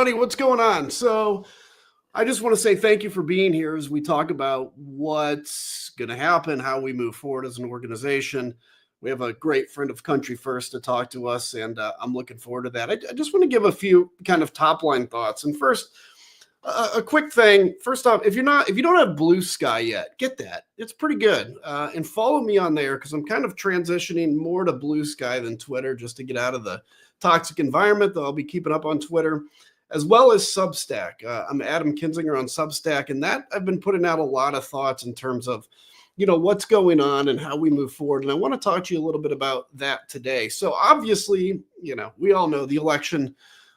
everybody. What's going on? So, I just want to say thank you for being here as we talk about what's going to happen, how we move forward as an organization. We have a great friend of Country First to talk to us, and I'm looking forward to that. I just want to give a few kind of top line thoughts. And first, a quick thing. First off, if you don't have Blue Sky yet, get that. It's pretty good. And follow me on there because I'm kind of transitioning more to Blue Sky than Twitter just to get out of the toxic environment. Though I'll be keeping up on Twitter as well as Substack. I'm Adam Kinzinger on Substack, and that I've been putting out a lot of thoughts in terms of, what's going on and how we move forward. And I want to talk to you a little bit about that today. So obviously, we all know the election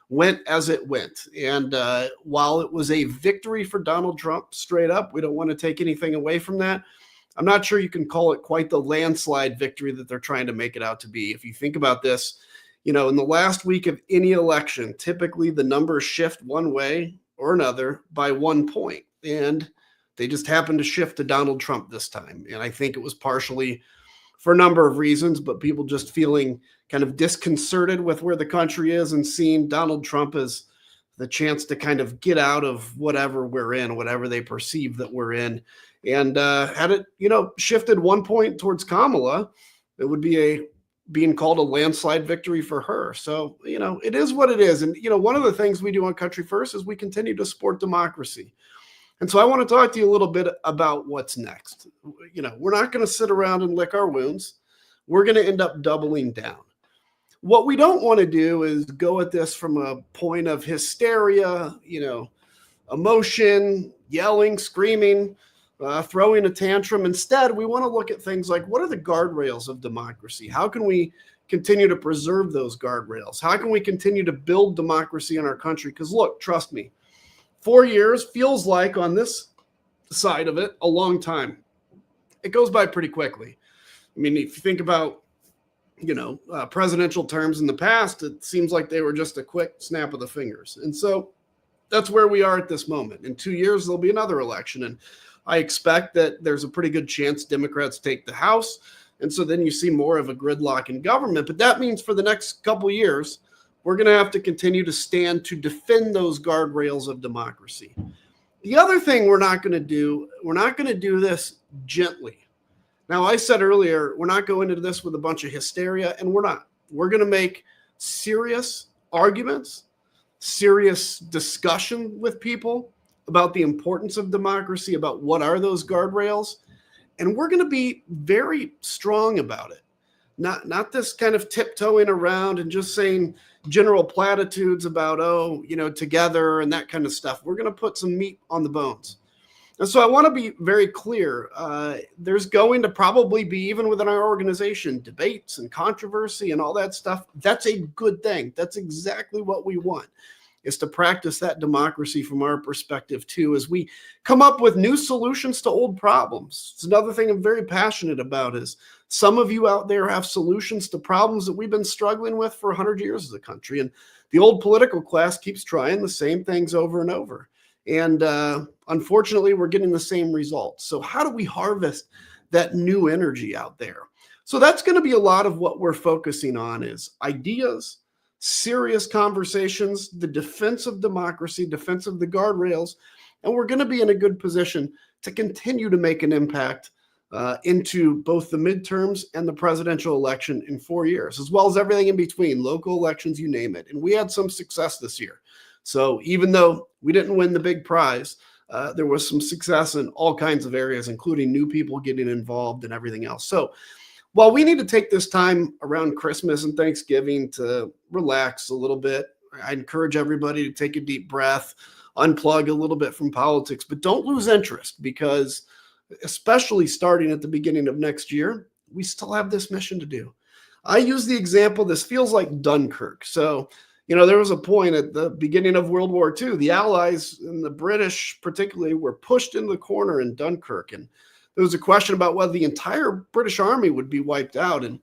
went as it went. And while it was a victory for Donald Trump, straight up, we don't want to take anything away from that. I'm not sure you can call it quite the landslide victory that they're trying to make it out to be. If you think about this, in the last week of any election, typically the numbers shift one way or another by 1 point. And they just happened to shift to Donald Trump this time. And I think it was partially for a number of reasons, but people just feeling kind of disconcerted with where the country is and seeing Donald Trump as the chance to kind of get out of whatever we're in, whatever they perceive that we're in. And had it, shifted 1 point towards Kamala, it would be being called a landslide victory for her. So, it is what it is. And, one of the things we do on Country First is we continue to support democracy. And so I want to talk to you a little bit about what's next. We're not going to sit around and lick our wounds. We're going to end up doubling down. What we don't want to do is go at this from a point of hysteria, emotion, yelling, screaming, throwing a tantrum. Instead, we want to look at things like, what are the guardrails of democracy? How can we continue to preserve those guardrails? How can we continue to build democracy in our country? Because look, trust me, 4 years feels like, on this side of it, a long time. It goes by pretty quickly. I mean, if you think about, presidential terms in the past, it seems like they were just a quick snap of the fingers. And so that's where we are at this moment. In 2 years, there'll be another election. And I expect that there's a pretty good chance Democrats take the House. And so then you see more of a gridlock in government. But that means for the next couple of years, we're going to have to continue to stand to defend those guardrails of democracy. The other thing we're not going to do this gently. Now, I said earlier, we're not going into this with a bunch of hysteria, and we're not. We're going to make serious arguments, serious discussion with people about the importance of democracy, about what are those guardrails, and we're going to be very strong about it. Not this kind of tiptoeing around and just saying general platitudes about, together and that kind of stuff. We're going to put some meat on the bones. And so I want to be very clear. There's going to probably be, even within our organization, debates and controversy and all that stuff. That's a good thing. That's exactly what we want, is to practice that democracy from our perspective too, as we come up with new solutions to old problems. It's another thing I'm very passionate about, is some of you out there have solutions to problems that we've been struggling with for 100 years as a country. And the old political class keeps trying the same things over and over. And unfortunately, we're getting the same results. So how do we harvest that new energy out there? So that's going to be a lot of what we're focusing on, is ideas, serious conversations, the defense of democracy, defense of the guardrails, and we're going to be in a good position to continue to make an impact into both the midterms and the presidential election in 4 years, as well as everything in between, local elections, you name it. And we had some success this year. So even though we didn't win the big prize, there was some success in all kinds of areas, including new people getting involved and everything else. So while we need to take this time around Christmas and Thanksgiving to relax a little bit, I encourage everybody to take a deep breath, unplug a little bit from politics, but don't lose interest, because especially starting at the beginning of next year, we still have this mission to do. I use the example, this feels like Dunkirk. So, there was a point at the beginning of World War II, the Allies and the British particularly were pushed in the corner in Dunkirk. And there was a question about whether the entire British army would be wiped out. And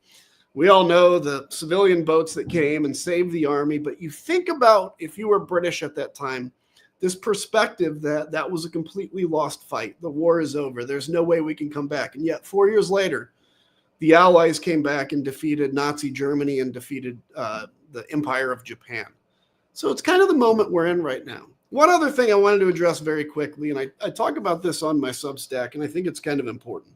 we all know the civilian boats that came and saved the army. But you think about, if you were British at that time, this perspective that was a completely lost fight. The war is over. There's no way we can come back. And yet 4 years later, the Allies came back and defeated Nazi Germany and defeated the Empire of Japan. So it's kind of the moment we're in right now. One other thing I wanted to address very quickly, and I talk about this on my Substack, and I think it's kind of important.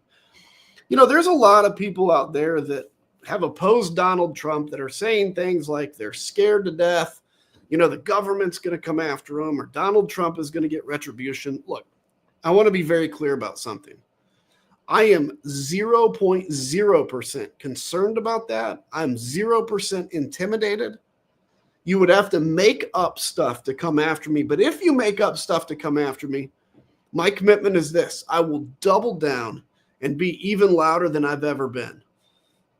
There's a lot of people out there that have opposed Donald Trump that are saying things like they're scared to death, the government's going to come after him, or Donald Trump is going to get retribution. Look, I want to be very clear about something. I am 0.0% concerned about that. I'm 0% intimidated. You would have to make up stuff to come after me. But if you make up stuff to come after me, my commitment is this: I will double down and be even louder than I've ever been.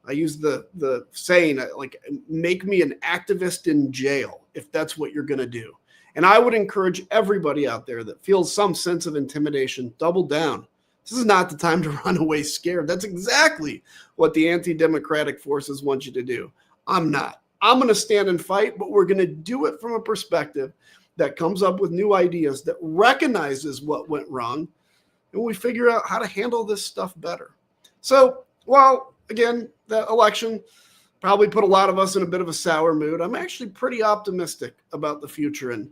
I use the saying, like, make me an activist in jail if that's what you're going to do. And I would encourage everybody out there that feels some sense of intimidation, double down. This is not the time to run away scared. That's exactly what the anti-democratic forces want you to do. I'm not. I'm going to stand and fight, but we're going to do it from a perspective that comes up with new ideas, that recognizes what went wrong, and we figure out how to handle this stuff better. So while, again, the election probably put a lot of us in a bit of a sour mood, I'm actually pretty optimistic about the future and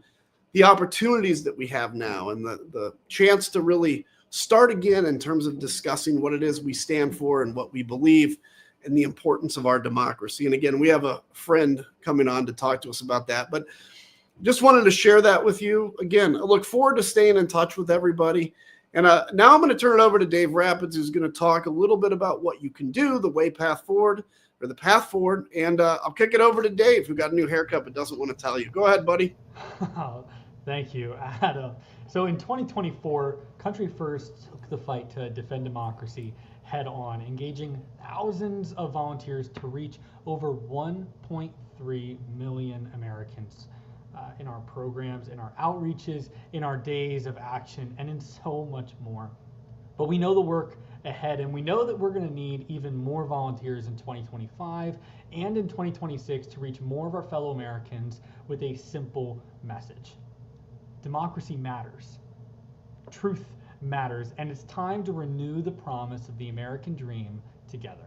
the opportunities that we have now, and the chance to really start again in terms of discussing what it is we stand for and what we believe, and the importance of our democracy. And again, we have a friend coming on to talk to us about that, but just wanted to share that with you. Again, I look forward to staying in touch with everybody. And now I'm going to turn it over to Dave Rapids, who's going to talk a little bit about what you can do, the path forward. And I'll kick it over to Dave, who got a new haircut but doesn't want to tell you. Go ahead, buddy. Thank you, Adam. So in 2024, Country First took the fight to defend democracy head on, engaging thousands of volunteers to reach over 1.3 million Americans in our programs, in our outreaches, in our days of action, and in so much more. But we know the work ahead, and we know that we're going to need even more volunteers in 2025 and in 2026 to reach more of our fellow Americans with a simple message. Democracy matters. Truth matters, and it's time to renew the promise of the American dream together.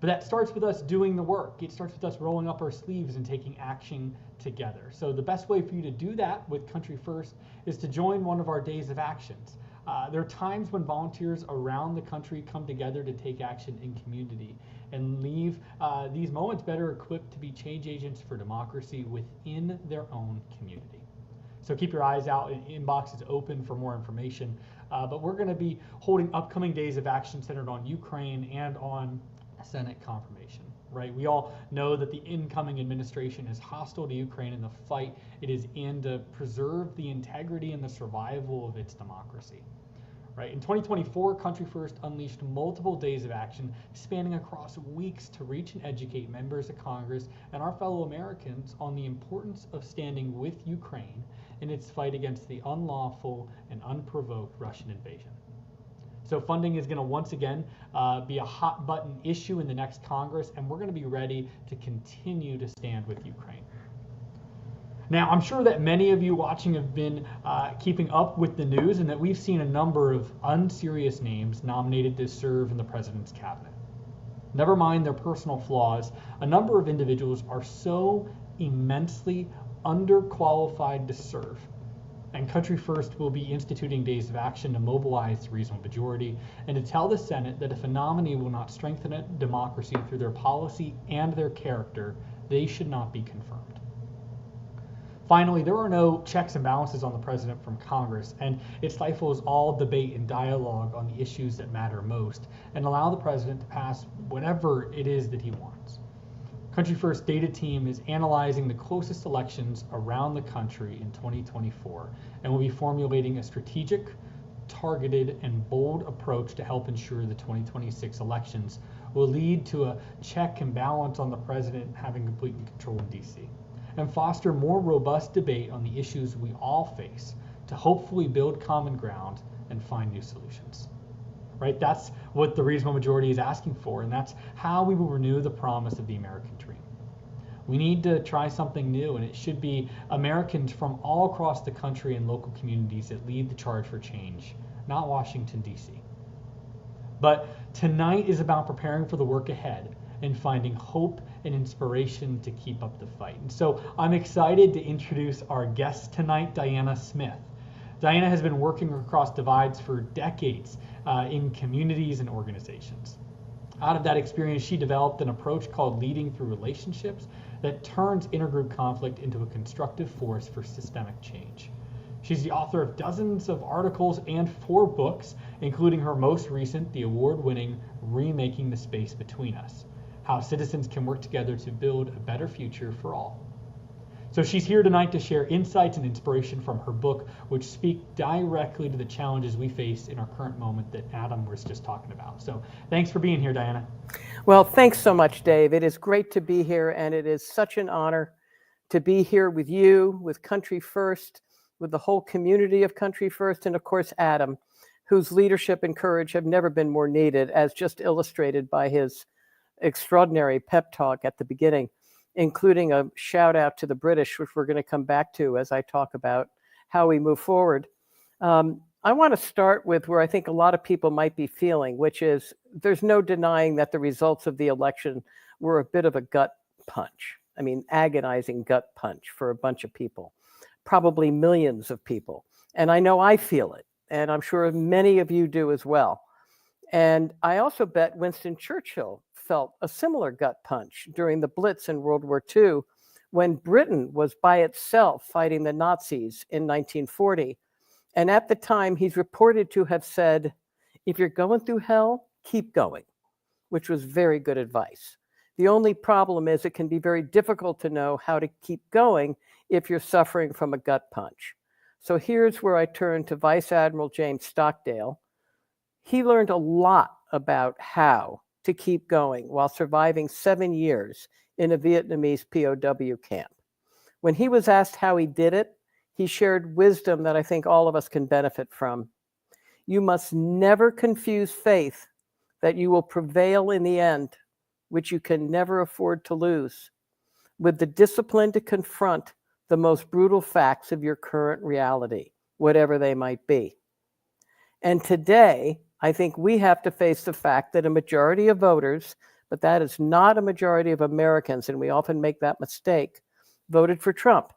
But that starts with us doing the work. It starts with us rolling up our sleeves and taking action together. So the best way for you to do that with Country First is to join one of our days of actions. There are times when volunteers around the country come together to take action in community and leave these moments better equipped to be change agents for democracy within their own community. So keep your eyes out, and inbox is open for more information. But we're going to be holding upcoming days of action centered on Ukraine and on Senate confirmation, right? We all know that the incoming administration is hostile to Ukraine and the fight it is in to preserve the integrity and the survival of its democracy. Right. In 2024, Country First unleashed multiple days of action spanning across weeks to reach and educate members of Congress and our fellow Americans on the importance of standing with Ukraine in its fight against the unlawful and unprovoked Russian invasion. So funding is going to once again be a hot button issue in the next Congress, and we're going to be ready to continue to stand with Ukraine. Now, I'm sure that many of you watching have been keeping up with the news, and that we've seen a number of unserious names nominated to serve in the president's cabinet. Never mind their personal flaws, a number of individuals are so immensely underqualified to serve. And Country First will be instituting days of action to mobilize the reasonable majority and to tell the Senate that if a nominee will not strengthen a democracy through their policy and their character, they should not be confirmed. Finally, there are no checks and balances on the president from Congress, and it stifles all debate and dialogue on the issues that matter most and allow the president to pass whatever it is that he wants. Country First data team is analyzing the closest elections around the country in 2024 and will be formulating a strategic, targeted, and bold approach to help ensure the 2026 elections will lead to a check and balance on the president having complete control in DC, and foster more robust debate on the issues we all face to hopefully build common ground and find new solutions. Right? That's what the reasonable majority is asking for, and that's how we will renew the promise of the American dream. We need to try something new, and it should be Americans from all across the country and local communities that lead the charge for change, not Washington, D.C. But tonight is about preparing for the work ahead and finding hope and inspiration to keep up the fight. And so I'm excited to introduce our guest tonight, Diana Smith. Diana has been working across divides for decades in communities and organizations. Out of that experience, she developed an approach called leading through relationships that turns intergroup conflict into a constructive force for systemic change. She's the author of dozens of articles and 4 books, including her most recent, the award-winning Remaking the Space Between Us: How Citizens Can Work Together to Build a Better Future for All. So she's here tonight to share insights and inspiration from her book, which speak directly to the challenges we face in our current moment that Adam was just talking about. So thanks for being here, Diana. Well, thanks so much, Dave. It is great to be here, and it is such an honor to be here with you, with Country First, with the whole community of Country First, and of course, Adam, whose leadership and courage have never been more needed, as just illustrated by his extraordinary pep talk at the beginning, including a shout out to the British, which we're going to come back to as I talk about how we move forward. I want to start with where I think a lot of people might be feeling, which is there's no denying that the results of the election were a bit of a gut punch. I mean, agonizing gut punch for a bunch of people, probably millions of people. And I know I feel it, and I'm sure many of you do as well. And I also bet Winston Churchill felt a similar gut punch during the Blitz in World War II, when Britain was by itself fighting the Nazis in 1940. And at the time, he's reported to have said, if you're going through hell, keep going, which was very good advice. The only problem is it can be very difficult to know how to keep going if you're suffering from a gut punch. So here's where I turn to Vice Admiral James Stockdale. He learned a lot about how to keep going while surviving 7 years in a Vietnamese POW camp. When he was asked how he did it, he shared wisdom that I think all of us can benefit from. You must never confuse faith that you will prevail in the end, which you can never afford to lose, with the discipline to confront the most brutal facts of your current reality, whatever they might be. And today, I think we have to face the fact that a majority of voters, but that is not a majority of Americans, and we often make that mistake, voted for Trump.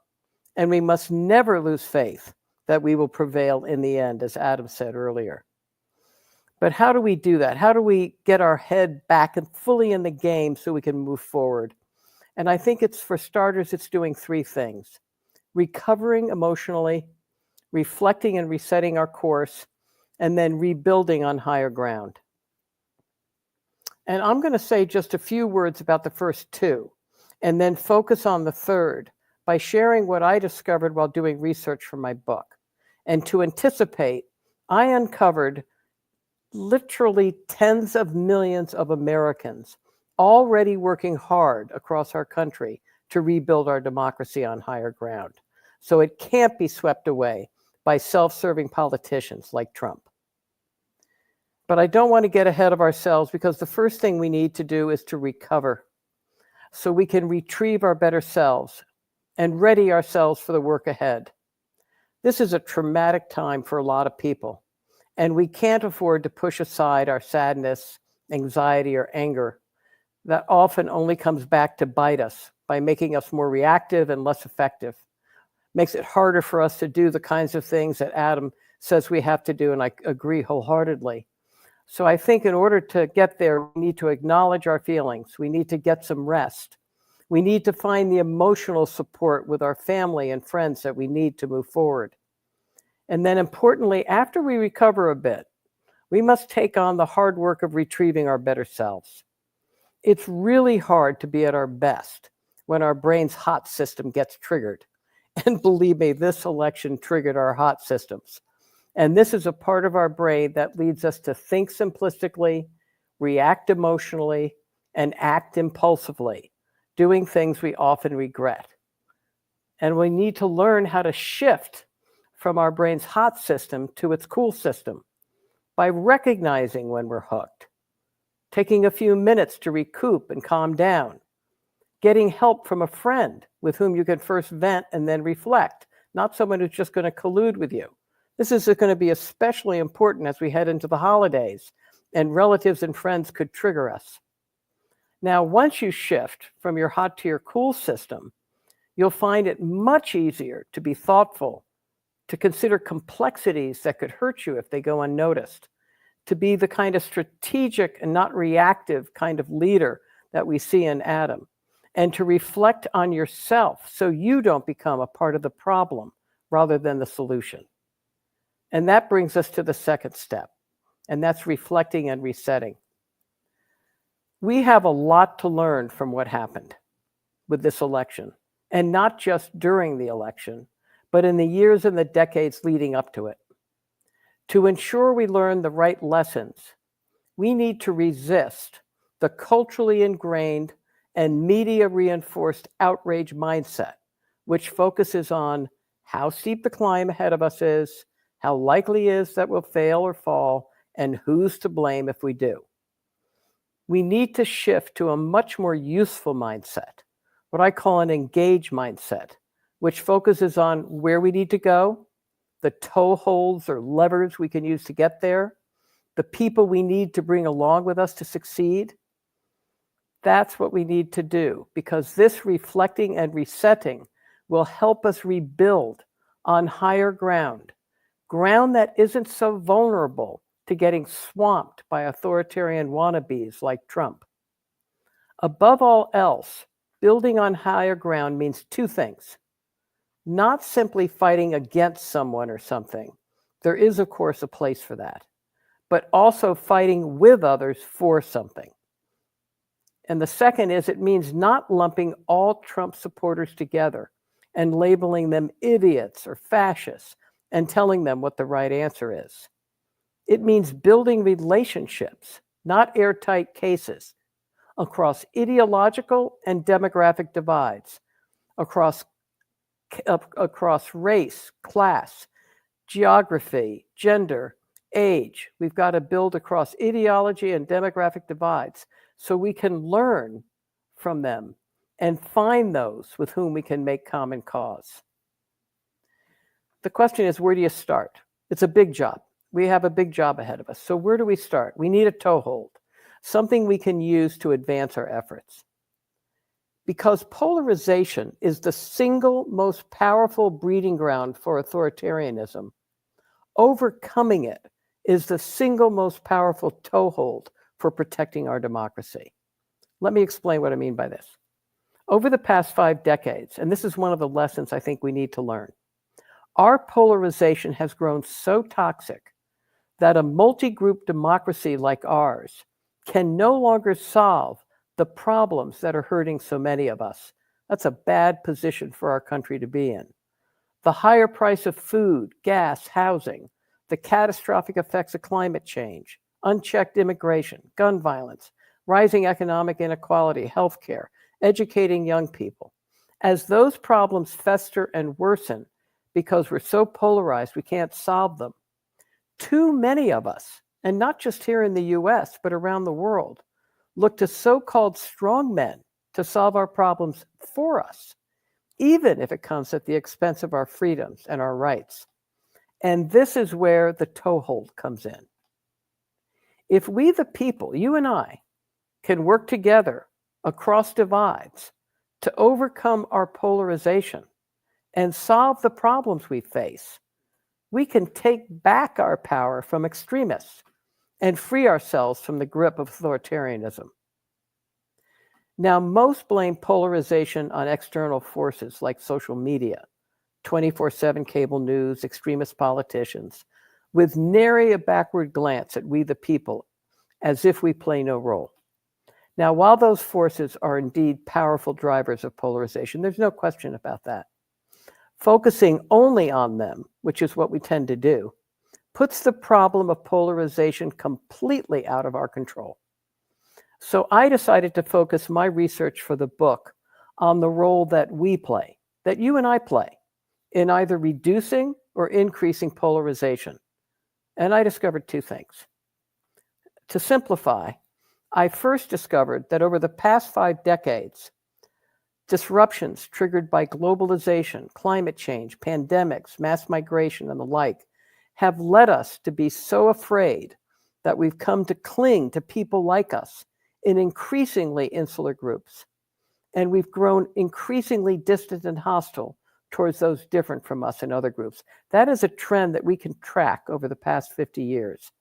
And we must never lose faith that we will prevail in the end, as Adam said earlier. But how do we do that? How do we get our head back and fully in the game so we can move forward? And I think it's, for starters, it's doing 3 things: recovering emotionally, reflecting and resetting our course, and then rebuilding on higher ground. And I'm going to say just a few words about the first 2, and then focus on the third by sharing what I discovered while doing research for my book. And to anticipate, I uncovered literally tens of millions of Americans already working hard across our country to rebuild our democracy on higher ground. So it can't be swept away by self-serving politicians like Trump. But I don't want to get ahead of ourselves, because the first thing we need to do is to recover so we can retrieve our better selves and ready ourselves for the work ahead. This is a traumatic time for a lot of people, and we can't afford to push aside our sadness, anxiety, or anger that often only comes back to bite us by making us more reactive and less effective. Makes it harder for us to do the kinds of things that Adam says we have to do, and I agree wholeheartedly. So I think in order to get there, we need to acknowledge our feelings. We need to get some rest. We need to find the emotional support with our family and friends that we need to move forward. And then importantly, after we recover a bit, we must take on the hard work of retrieving our better selves. It's really hard to be at our best when our brain's hot system gets triggered. And believe me, this election triggered our hot systems. And this is a part of our brain that leads us to think simplistically, react emotionally, and act impulsively, doing things we often regret. And we need to learn how to shift from our brain's hot system to its cool system by recognizing when we're hooked, taking a few minutes to recoup and calm down, getting help from a friend with whom you can first vent and then reflect, not someone who's just going to collude with you. This is going to be especially important as we head into the holidays, and relatives and friends could trigger us. Now, once you shift from your hot to your cool system, you'll find it much easier to be thoughtful, to consider complexities that could hurt you if they go unnoticed, to be the kind of strategic and not reactive kind of leader that we see in Adam, and to reflect on yourself so you don't become a part of the problem rather than the solution. And that brings us to the second step, and that's reflecting and resetting. We have a lot to learn from what happened with this election, and not just during the election, but in the years and the decades leading up to it. To ensure we learn the right lessons, we need to resist the culturally ingrained and media reinforced outrage mindset, which focuses on how steep the climb ahead of us is, how likely it is that we'll fail or fall, and who's to blame if we do. We need to shift to a much more useful mindset, what I call an engaged mindset, which focuses on where we need to go, the toeholds or levers we can use to get there, the people we need to bring along with us to succeed. That's what we need to do, because this reflecting and resetting will help us rebuild on higher ground, ground that isn't so vulnerable to getting swamped by authoritarian wannabes like Trump. Above all else, building on higher ground means two things. Not simply fighting against someone or something. There is, of course, a place for that. But also fighting with others for something. And the second is it means not lumping all Trump supporters together and labeling them idiots or fascists and telling them what the right answer is. It means building relationships, not airtight cases, across ideological and demographic divides, across race, class, geography, gender, age. We've got to build across ideology and demographic divides so we can learn from them and find those with whom we can make common cause. The question is, where do you start? It's a big job. We have a big job ahead of us. So where do we start? We need a toehold, something we can use to advance our efforts. Because polarization is the single most powerful breeding ground for authoritarianism, overcoming it is the single most powerful toehold for protecting our democracy. Let me explain what I mean by this. Over the past 5 decades, and this is one of the lessons I think we need to learn, our polarization has grown so toxic that a multi-group democracy like ours can no longer solve the problems that are hurting so many of us. That's a bad position for our country to be in. The higher price of food, gas, housing, the catastrophic effects of climate change, unchecked immigration, gun violence, rising economic inequality, healthcare, educating young people. As those problems fester and worsen because we're so polarized we can't solve them, too many of us, and not just here in the US, but around the world, look to so-called strong men to solve our problems for us, even if it comes at the expense of our freedoms and our rights. And this is where the toehold comes in. If we, the people, you and I, can work together across divides to overcome our polarization and solve the problems we face, we can take back our power from extremists and free ourselves from the grip of authoritarianism. Now, most blame polarization on external forces like social media, 24/7 cable news, extremist politicians, with nary a backward glance at we the people, as if we play no role. Now, while those forces are indeed powerful drivers of polarization, there's no question about that. Focusing only on them, which is what we tend to do, puts the problem of polarization completely out of our control. So I decided to focus my research for the book on the role that we play, that you and I play, in either reducing or increasing polarization. And I discovered 2 things. To simplify, I first discovered that over the past 5 decades, disruptions triggered by globalization, climate change, pandemics, mass migration, and the like have led us to be so afraid that we've come to cling to people like us in increasingly insular groups. And we've grown increasingly distant and hostile towards those different from us in other groups. That is a trend that we can track over the past 50 years,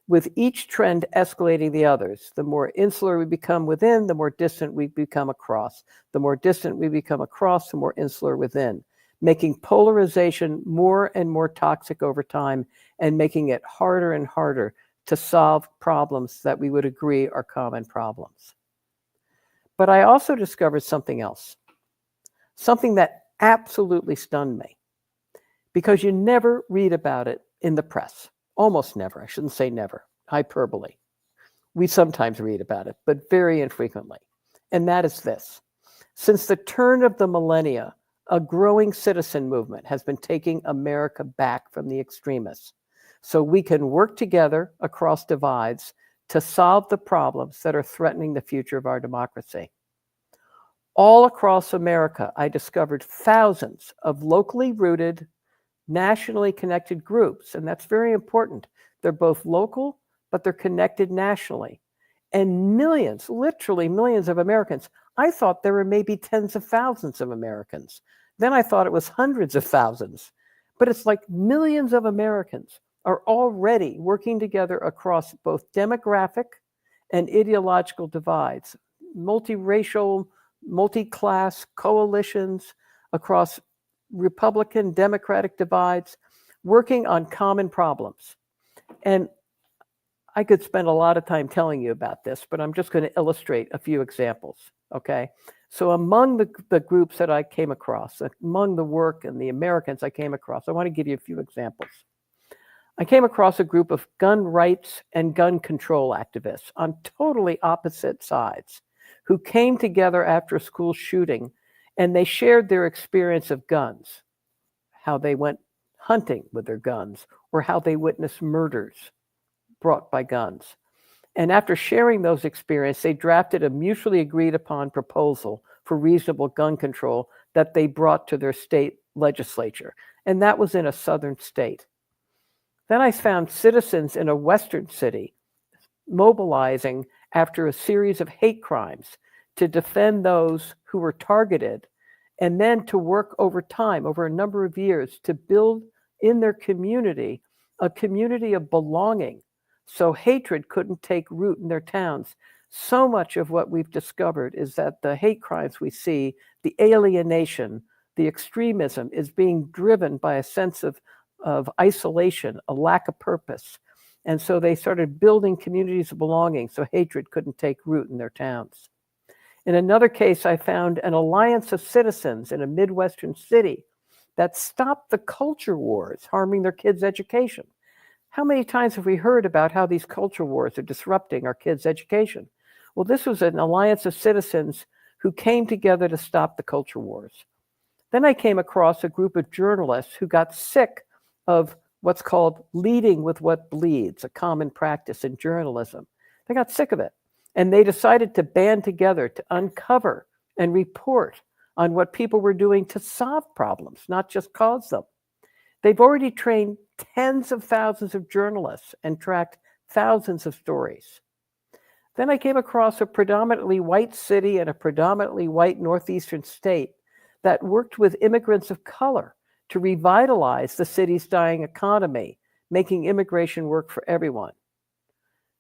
with each trend escalating the others. The more insular we become within, the more distant we become across. The more distant we become across, the more insular within, making polarization more and more toxic over time and making it harder and harder to solve problems that we would agree are common problems. But I also discovered something else, something that absolutely stunned me, because you never read about it in the press. Almost never. I shouldn't say never. Hyperbole. We sometimes read about it, but very infrequently. And that is this. Since the turn of the millennia, a growing citizen movement has been taking America back from the extremists, so we can work together across divides to solve the problems that are threatening the future of our democracy. All across America, I discovered thousands of locally rooted, nationally connected groups, and that's very important. They're both local, but they're connected nationally. And millions, literally millions of Americans. I thought there were maybe tens of thousands of Americans. Then I thought it was hundreds of thousands. But it's like millions of Americans are already working together across both demographic and ideological divides, multiracial, multi-class coalitions across Republican, Democratic divides, working on common problems. And I could spend a lot of time telling you about this, but I'm just going to illustrate a few examples, okay? So among the groups that I came across, among the work and the Americans I came across, I want to give you a few examples. I came across a group of gun rights and gun control activists on totally opposite sides who came together after a school shooting, and they shared their experience of guns, how they went hunting with their guns, or how they witnessed murders brought by guns. And after sharing those experiences, they drafted a mutually agreed upon proposal for reasonable gun control that they brought to their state legislature. And that was in a southern state. Then I found citizens in a western city mobilizing after a series of hate crimes to defend those who were targeted, and then to work over time, over a number of years, to build in their community a community of belonging, so hatred couldn't take root in their towns. So much of what we've discovered is that the hate crimes we see, the alienation, the extremism, is being driven by a sense of isolation, a lack of purpose. And so they started building communities of belonging so hatred couldn't take root in their towns. In another case, I found an alliance of citizens in a Midwestern city that stopped the culture wars harming their kids' education. How many times have we heard about how these culture wars are disrupting our kids' education? Well, this was an alliance of citizens who came together to stop the culture wars. Then I came across a group of journalists who got sick of what's called leading with what bleeds, a common practice in journalism. They got sick of it, and they decided to band together to uncover and report on what people were doing to solve problems, not just cause them. They've already trained tens of thousands of journalists and tracked thousands of stories. Then I came across a predominantly white city and a predominantly white northeastern state that worked with immigrants of color to revitalize the city's dying economy, making immigration work for everyone.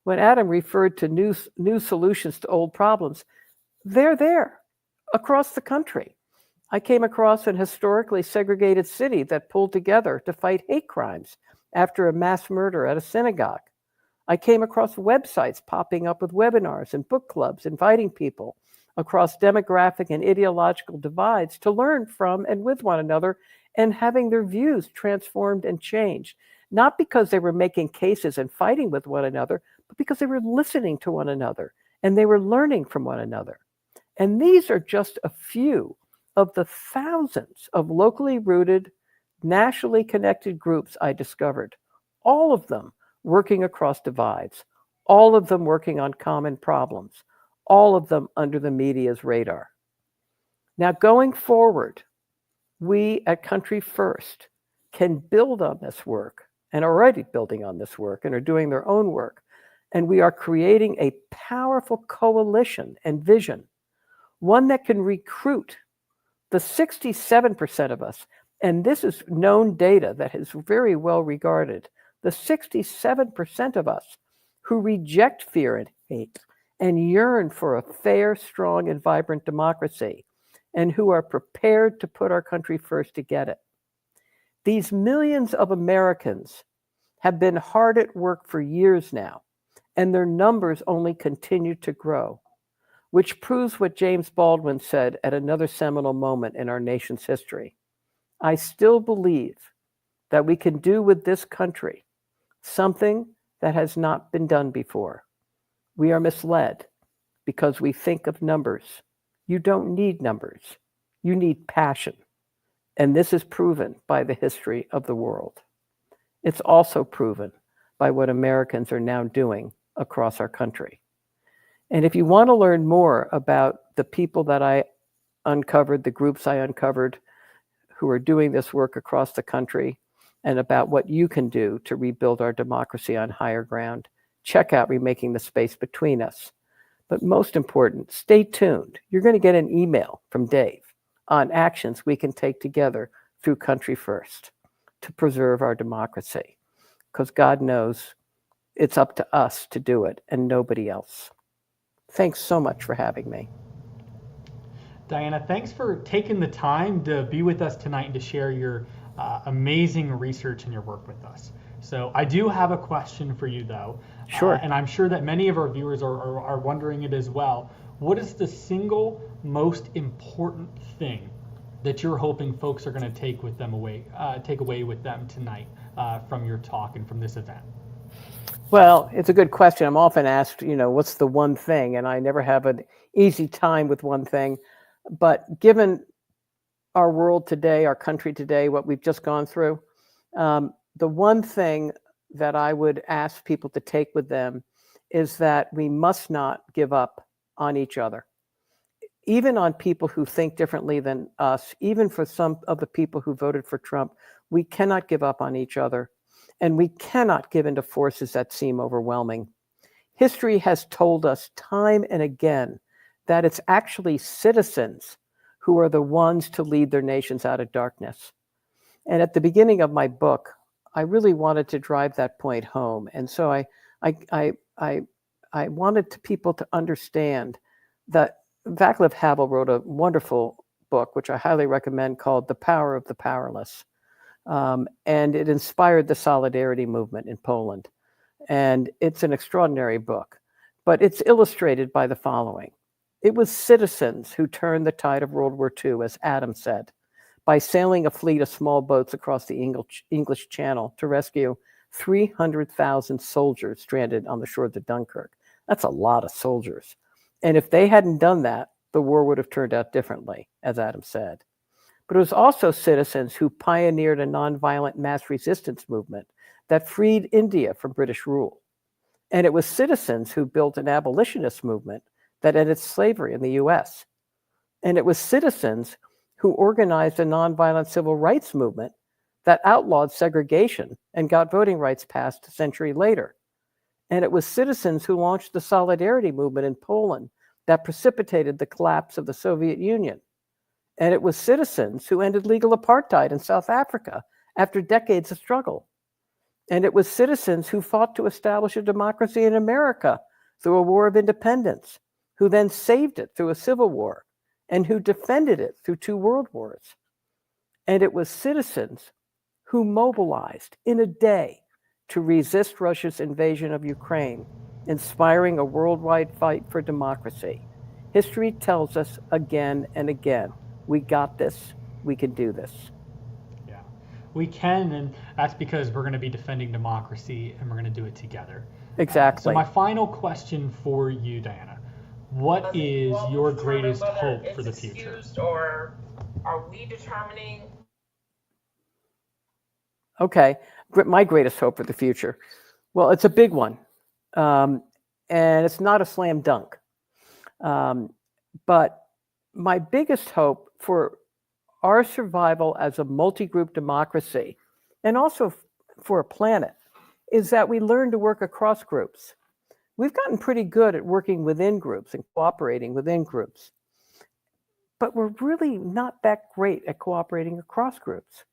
When Adam referred to new solutions to old problems, they're there across the country. I came across an historically segregated city that pulled together to fight hate crimes after a mass murder at a synagogue. I came across websites popping up with webinars and book clubs inviting people across demographic and ideological divides to learn from and with one another and having their views transformed and changed, not because they were making cases and fighting with one another, but because they were listening to one another and they were learning from one another. And these are just a few of the thousands of locally rooted, nationally connected groups I discovered, all of them working across divides, all of them working on common problems, all of them under the media's radar. Now, going forward, we at Country First can build on this work, and are already building on this work and are doing their own work, And we are creating a powerful coalition and vision, one that can recruit the 67% of us, and this is known data that is very well regarded, the 67% of us who reject fear and hate and yearn for a fair, strong, and vibrant democracy, and who are prepared to put our country first to get it. These millions of Americans have been hard at work for years now, and their numbers only continue to grow, which proves what James Baldwin said at another seminal moment in our nation's history. I still believe that we can do with this country something that has not been done before. We are misled because we think of numbers. You don't need numbers. You need passion. And this is proven by the history of the world. It's also proven by what Americans are now doing across our country. And if you want to learn more about the people that I uncovered, the groups I uncovered who are doing this work across the country, and about what you can do to rebuild our democracy on higher ground, check out Remaking the Space Between Us. But most important, stay tuned. You're going to get an email from Dave on actions we can take together through Country First to preserve our democracy, because God knows it's up to us to do it and nobody else. Thanks so much for having me. Diana, thanks for taking the time to be with us tonight and to share your amazing research and your work with us. So I do have a question for you, though. Sure. And I'm sure that many of our viewers are wondering it as well. What is the single most important thing that you're hoping folks are going to take away with them tonight from your talk and from this event? Well, it's a good question. I'm often asked, what's the one thing? And I never have an easy time with one thing. But given our world today, our country today, what we've just gone through, the one thing that I would ask people to take with them is that we must not give up on each other. Even on people who think differently than us, even for some of the people who voted for Trump, we cannot give up on each other. And we cannot give in to forces that seem overwhelming. History has told us time and again that it's actually citizens who are the ones to lead their nations out of darkness. And at the beginning of my book, I really wanted to drive that point home. And so I wanted people to understand that Václav Havel wrote a wonderful book, which I highly recommend, called The Power of the Powerless. And it inspired the Solidarity movement in Poland. And it's an extraordinary book, but it's illustrated by the following. It was citizens who turned the tide of World War II, as Adam said, by sailing a fleet of small boats across the English Channel to rescue 300,000 soldiers stranded on the shores of Dunkirk. That's a lot of soldiers. And if they hadn't done that, the war would have turned out differently, as Adam said. But it was also citizens who pioneered a nonviolent mass resistance movement that freed India from British rule. And it was citizens who built an abolitionist movement that ended slavery in the US. And it was citizens who organized a nonviolent civil rights movement that outlawed segregation and got voting rights passed a century later. And it was citizens who launched the Solidarity movement in Poland that precipitated the collapse of the Soviet Union. And it was citizens who ended legal apartheid in South Africa after decades of struggle. And it was citizens who fought to establish a democracy in America through a war of independence, who then saved it through a civil war, and who defended it through 2 world wars. And it was citizens who mobilized in a day to resist Russia's invasion of Ukraine, inspiring a worldwide fight for democracy. History tells us again and again, we got this, we can do this. Yeah, we can, and that's because we're going to be defending democracy and we're going to do it together. Exactly. So my final question for you, Diana, what is your greatest hope for the future? Or are we determining? Okay, my greatest hope for the future. Well, it's a big one, and it's not a slam dunk. But my biggest hope for our survival as a multi-group democracy, and also for a planet, is that we learn to work across groups, We've gotten pretty good at working within groups and cooperating within groups, but we're really not that great at cooperating across groups.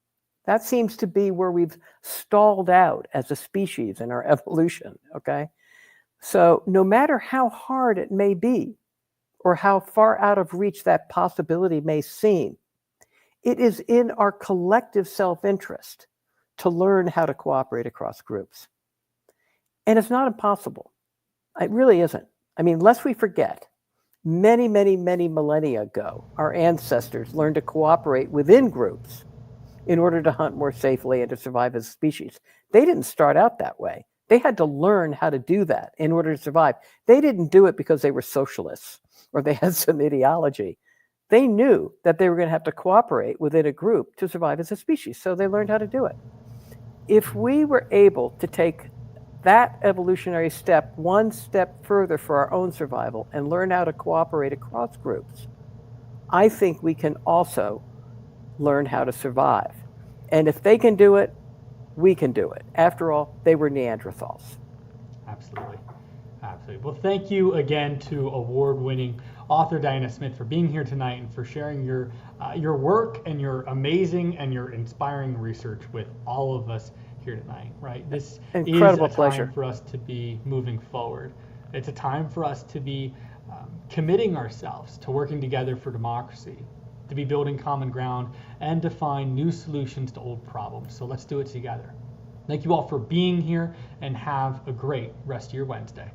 That seems to be where we've stalled out as a species in our evolution, okay? So no matter how hard it may be, or how far out of reach that possibility may seem, it is in our collective self-interest to learn how to cooperate across groups. And it's not impossible. It really isn't. I mean, lest we forget, many, many, many millennia ago, our ancestors learned to cooperate within groups in order to hunt more safely and to survive as a species. They didn't start out that way. They had to learn how to do that in order to survive. They didn't do it because they were socialists or they had some ideology. They knew that they were going to have to cooperate within a group to survive as a species, so they learned how to do it. If we were able to take that evolutionary step one step further for our own survival and learn how to cooperate across groups, I think we can also learn how to survive. And if they can do it, we can do it. After all, they were Neanderthals. Absolutely. Absolutely. Well, thank you again to award-winning author Diana Smith for being here tonight and for sharing your work and your amazing and your inspiring research with all of us here tonight, right? This Incredible is a pleasure. time for us to be moving forward. It's a time for us to be committing ourselves to working together for democracy, to be building common ground, and to find new solutions to old problems. So let's do it together. Thank you all for being here, and have a great rest of your Wednesday.